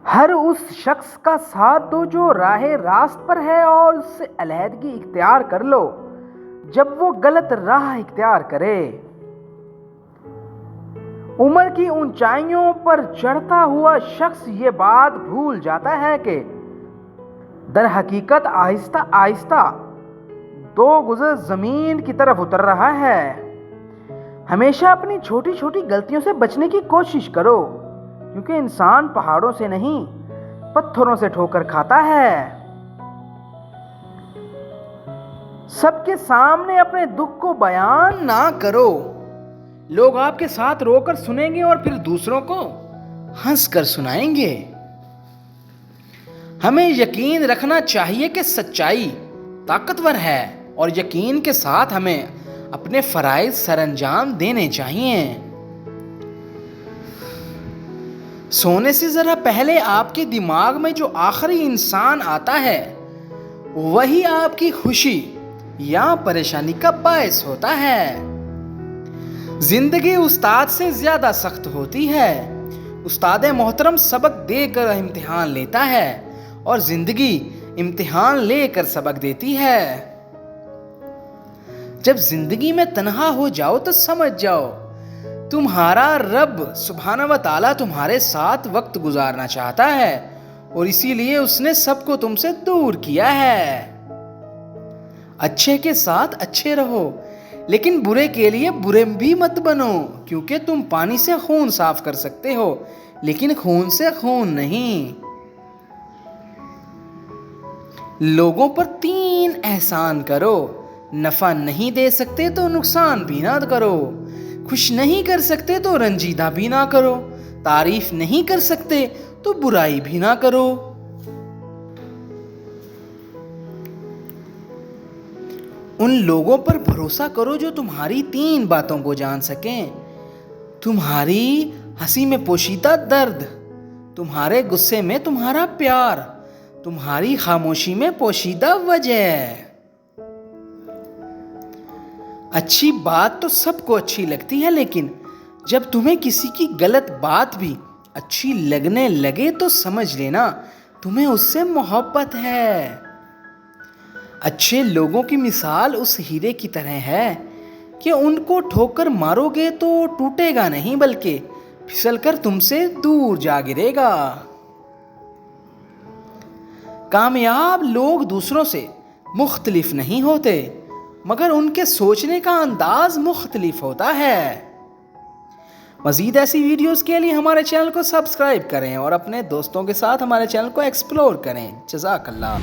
ہر اس شخص کا ساتھ دو جو راہ راست پر ہے اور اس سے علیحدگی اختیار کر لو جب وہ غلط راہ اختیار کرے۔ عمر کی اونچائیوں پر چڑھتا ہوا شخص یہ بات بھول جاتا ہے کہ در حقیقت آہستہ آہستہ دو گز زمین کی طرف اتر رہا ہے۔ ہمیشہ اپنی چھوٹی چھوٹی غلطیوں سے بچنے کی کوشش کرو، کیونکہ انسان پہاڑوں سے نہیں پتھروں سے ٹھوکر کھاتا ہے۔ سب کے سامنے اپنے دکھ کو بیان نہ کرو، لوگ آپ کے ساتھ رو کر سنیں گے اور پھر دوسروں کو ہنس کر سنائیں گے۔ ہمیں یقین رکھنا چاہیے کہ سچائی طاقتور ہے اور یقین کے ساتھ ہمیں اپنے فرائض سر انجام دینے چاہیے۔ سونے سے ذرا پہلے آپ کے دماغ میں جو آخری انسان آتا ہے وہی آپ کی خوشی یا پریشانی کا باعث ہوتا ہے۔ زندگی استاد سے زیادہ سخت ہوتی ہے۔ استاد محترم سبق دے کر امتحان لیتا ہے اور زندگی امتحان لے کر سبق دیتی ہے۔ جب زندگی میں تنہا ہو جاؤ تو سمجھ جاؤ تمہارا رب سبحانہ و تعالیٰ تمہارے ساتھ وقت گزارنا چاہتا ہے اور اسی لیے اس نے سب کو تم سے دور کیا ہے۔ اچھے کے ساتھ اچھے رہو، لیکن برے کے لیے برے بھی مت بنو، کیونکہ تم پانی سے خون صاف کر سکتے ہو لیکن خون سے خون نہیں۔ لوگوں پر 3 احسان کرو، نفع نہیں دے سکتے تو نقصان بھی نہ کرو، خوش نہیں کر سکتے تو رنجیدہ بھی نہ کرو، تعریف نہیں کر سکتے تو برائی بھی نہ کرو۔ ان لوگوں پر بھروسہ کرو جو تمہاری 3 باتوں کو جان سکیں: تمہاری ہنسی میں پوشیدہ درد، تمہارے غصے میں تمہارا پیار، تمہاری خاموشی میں پوشیدہ وجہ۔ اچھی بات تو سب کو اچھی لگتی ہے، لیکن جب تمہیں کسی کی غلط بات بھی اچھی لگنے لگے تو سمجھ لینا تمہیں اس سے محبت ہے۔ اچھے لوگوں کی مثال اس ہیرے کی طرح ہے کہ ان کو ٹھوکر مارو گے تو ٹوٹے گا نہیں بلکہ پھسل کر تم سے دور جا گرے گا۔ کامیاب لوگ دوسروں سے مختلف نہیں ہوتے، مگر ان کے سوچنے کا انداز مختلف ہوتا ہے۔ مزید ایسی ویڈیوز کے لیے ہمارے چینل کو سبسکرائب کریں اور اپنے دوستوں کے ساتھ ہمارے چینل کو ایکسپلور کریں۔ جزاک اللہ۔